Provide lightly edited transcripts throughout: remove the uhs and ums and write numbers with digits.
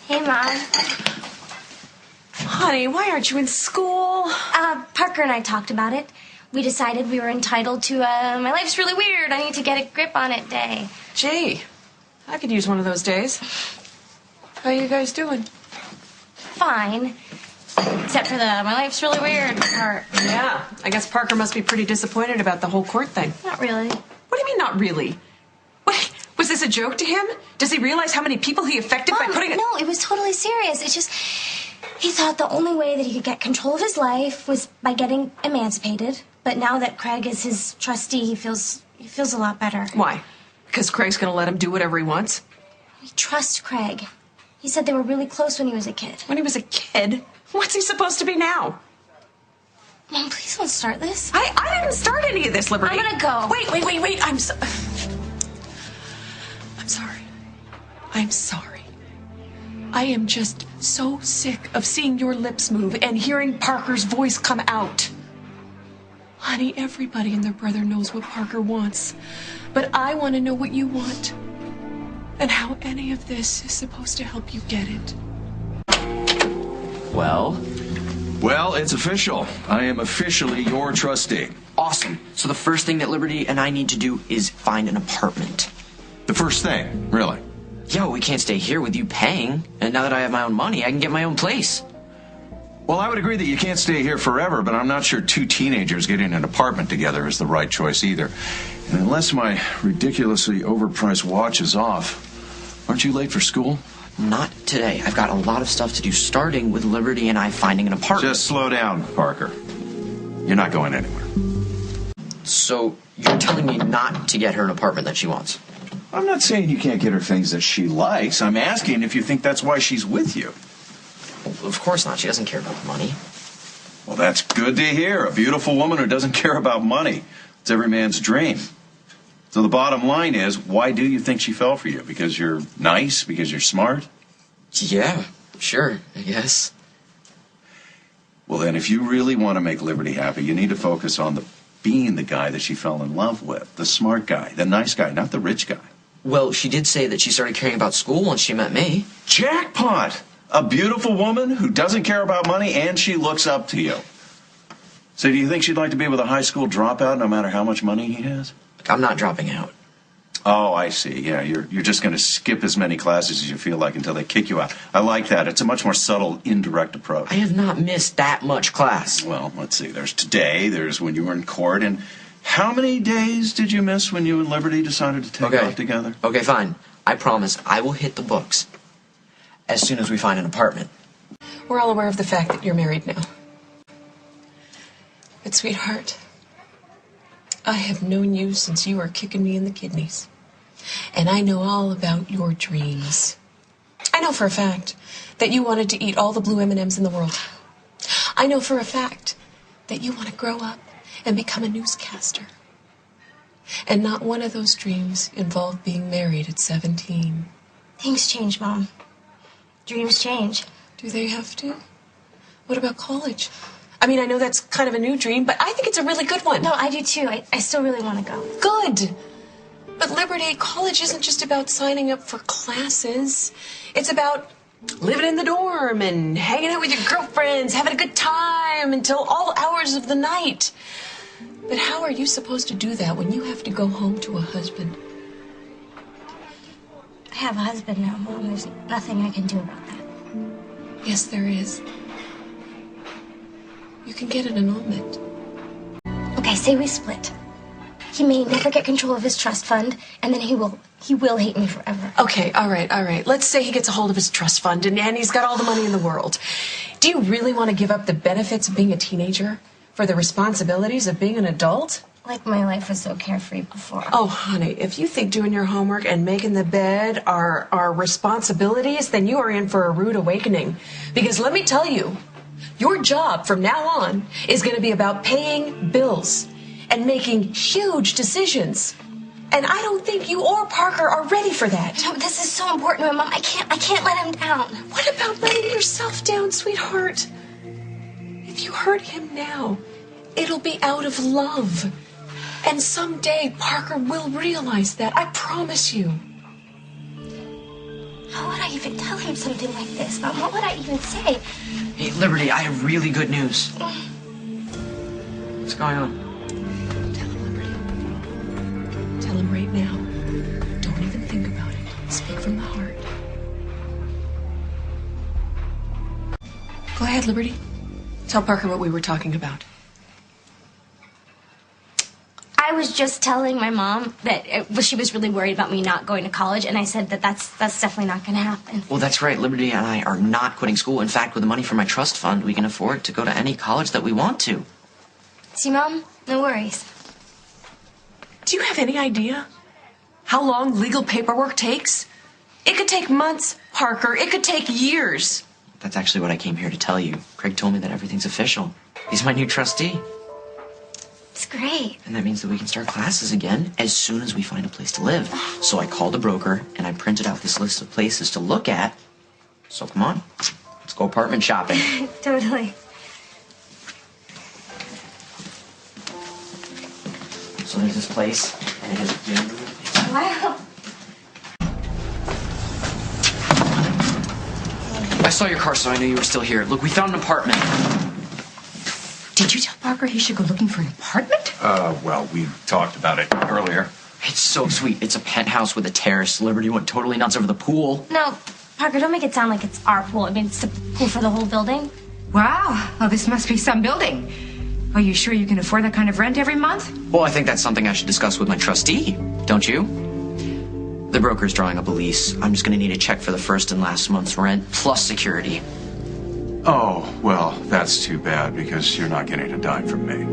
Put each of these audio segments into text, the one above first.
Hey, Mom. Honey, why aren't you in school? Parker and I talked about it. We decided we were entitled to my life's really weird, I need to get a grip on it day. Gee, I could use one of those days. How you guys doing? Fine. Except for the my life's really weird part. Yeah, I guess Parker must be pretty disappointed about the whole court thing. Not really. What do you mean, not really? What, was this a joke to him? Does he realize how many people he affected by putting it... No, it was totally serious. It's just... He thought the only way that he could get control of his life was by getting emancipated. But now that Craig is his trustee, he feels a lot better. Why? Because Craig's going to let him do whatever he wants? He trusts Craig. He said they were really close when he was a kid. When he was a kid? What's he supposed to be now? Mom, please don't start this. I didn't start any of this, Liberty. I'm gonna go. Wait. I'm sorry. I'm sorry. I am just so sick of seeing your lips move and hearing Parker's voice come out. Honey, everybody and their brother knows what Parker wants. But I want to know what you want. And how any of this is supposed to help you get it. Well, it's official. I am officially your trustee. awesome. So the first thing that Liberty and I need to do is find an apartment. The first thing, really. Yo, we can't stay here with you paying. And now that I have my own money, I can get my own place. Well, I would agree that you can't stay here forever, but I'm not sure two teenagers getting an apartment together is the right choice either. And unless my ridiculously overpriced watch is off, aren't you late for school? Not today. I've got a lot of stuff to do, starting with Liberty and I finding an apartment. Just slow down, Parker. You're not going anywhere. So you're telling me not to get her an apartment that she wants? I'm not saying you can't get her things that she likes. I'm asking if you think that's why she's with you. Well, of course not. She doesn't care about money. Well, that's good to hear. A beautiful woman who doesn't care about money. It's every man's dream. So the bottom line is, why do you think she fell for you? Because you're nice? Because you're smart? Yeah, sure, I guess. Well, then, if you really want to make Liberty happy, you need to focus on being the guy that she fell in love with. The smart guy, the nice guy, not the rich guy. Well, she did say that she started caring about school once she met me. Jackpot! A beautiful woman who doesn't care about money and she looks up to you. So do you think she'd like to be with a high school dropout no matter how much money he has? I'm not dropping out. Oh, I see. Yeah, you're just going to skip as many classes as you feel like until they kick you out. I like that. It's a much more subtle, indirect approach. I have not missed that much class. Well, let's see. There's today. There's when you were in court. And how many days did you miss when you and Liberty decided to take off together? Okay, fine. I promise I will hit the books as soon as we find an apartment. We're all aware of the fact that you're married now. But, sweetheart, I have known you since you were kicking me in the kidneys. And I know all about your dreams. I know for a fact that you wanted to eat all the blue M&Ms in the world. I know for a fact that you want to grow up and become a newscaster. And not one of those dreams involved being married at 17. Things change, Mom. Dreams change. Do they have to? What about college? I mean, I know that's kind of a new dream, but I think it's a really good one. No, I do too. I still really want to go. Good. But Liberty, college isn't just about signing up for classes. It's about living in the dorm and hanging out with your girlfriends, having a good time until all hours of the night. But how are you supposed to do that when you have to go home to a husband? I have a husband now, Mom. There's nothing I can do about that. Yes, there is. You can get an annulment. Okay, say we split. He may never get control of his trust fund, and then he will hate me forever. Okay, all right. Let's say he gets a hold of his trust fund and he's got all the money in the world. Do you really want to give up the benefits of being a teenager for the responsibilities of being an adult? Like my life was so carefree before. Oh, honey, if you think doing your homework and making the bed are responsibilities, then you are in for a rude awakening. Because let me tell you, your job from now on is going to be about paying bills and making huge decisions. And I don't think you or Parker are ready for that. No, this is so important to him, Mom. I can't let him down. What about letting yourself down, sweetheart? If you hurt him now, it'll be out of love. And someday Parker will realize that. I promise you. How would I even tell him something like this, Mom? What would I even say? Hey, Liberty, I have really good news. What's going on? Tell him, Liberty. Tell him right now. Don't even think about it. Speak from the heart. Go ahead, Liberty. Tell Parker what we were talking about. I was just telling my mom that she was really worried about me not going to college, and I said that that's definitely not going to happen. Well, that's right. Liberty and I are not quitting school. In fact, with the money from my trust fund, we can afford to go to any college that we want to. See, Mom? No worries. Do you have any idea how long legal paperwork takes? It could take months, Parker. It could take years. That's actually what I came here to tell you. Craig told me that everything's official. He's my new trustee. It's great. And that means that we can start classes again as soon as we find a place to live. So I called a broker and I printed out this list of places to look at. So come on, let's go apartment shopping. Totally. So there's this place, and it has a gym. Wow. I saw your car, so I knew you were still here. Look, we found an apartment. Did you tell Parker he should go looking for an apartment? Well, we talked about it earlier. It's so sweet. It's a penthouse with a terrace. Liberty went totally nuts over the pool. No, Parker, don't make it sound like it's our pool. I mean, it's the pool for the whole building. Wow. Well, this must be some building. Are you sure you can afford that kind of rent every month? Well, I think that's something I should discuss with my trustee, don't you? The broker's drawing up a lease. I'm just going to need a check for the first and last month's rent, plus security. Oh, well, that's too bad because you're not getting a dime from me.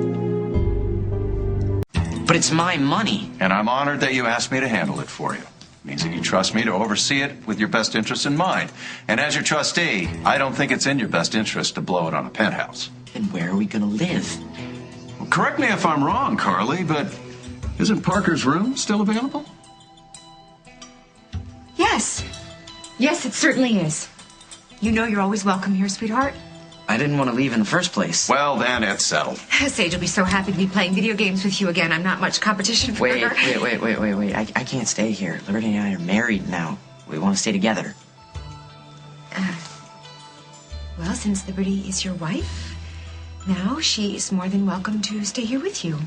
But it's my money. And I'm honored that you asked me to handle it for you. It means that you trust me to oversee it with your best interests in mind. And as your trustee, I don't think it's in your best interest to blow it on a penthouse. And where are we going to live? Well, correct me if I'm wrong, Carly, but isn't Parker's room still available? Yes. Yes, it certainly is. You know you're always welcome here, sweetheart. I didn't want to leave in the first place. Well, then it's settled. Sage will be so happy to be playing video games with you again. I'm not much competition for Wait. her. I can't stay here. Liberty and I are married now. We want to stay together. Well, since Liberty is your wife, now she is more than welcome to stay here with you.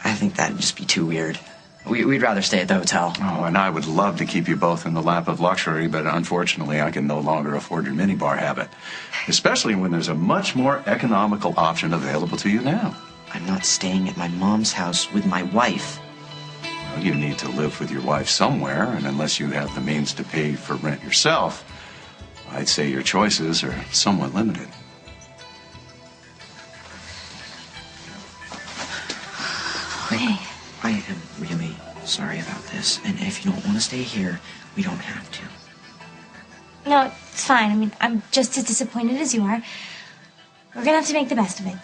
I think that'd just be too weird. We'd rather stay at the hotel. Oh, and I would love to keep you both in the lap of luxury, but unfortunately I can no longer afford your minibar habit. Especially when there's a much more economical option available to you now. I'm not staying at my mom's house with my wife. Well, you need to live with your wife somewhere, and unless you have the means to pay for rent yourself, I'd say your choices are somewhat limited. Hey. I am really sorry about this, and if you don't want to stay here, we don't have to. No, it's fine. I mean, I'm just as disappointed as you are. We're gonna have to make the best of it.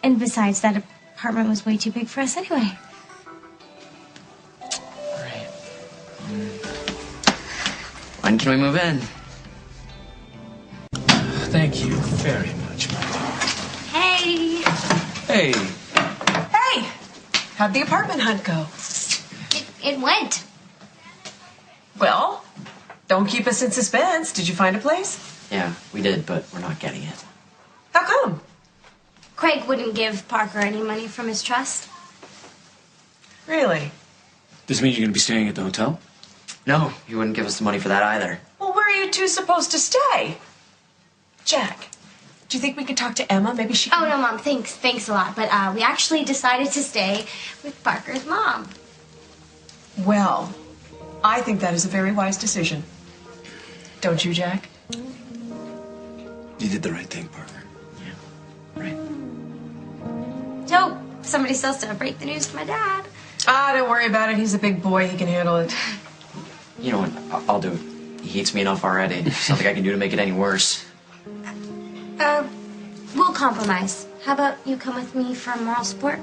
And besides, that apartment was way too big for us anyway. All right. When can we move in? Thank you very much, my dear. Hey! Hey, Hey! How'd the apartment hunt go? It went. Well, don't keep us in suspense. Did you find a place? Yeah, we did, but we're not getting it. How come? Craig wouldn't give Parker any money from his trust. Really? does it mean you're going to be staying at the hotel? No, he wouldn't give us the money for that either. Well, where are you two supposed to stay? Jack, do you think we could talk to Emma? Maybe she Oh, can... no, Mom, thanks a lot. But we actually decided to stay with Parker's mom. Well, I think that is a very wise decision. Don't you, Jack? You did the right thing, Parker. Yeah, right. So, somebody still has to break the news to my dad. Ah, don't worry about it. He's a big boy. He can handle it. You know what? I'll do it. He hates me enough already. There's nothing I can do to make it any worse. We'll compromise. How about you come with me for moral support?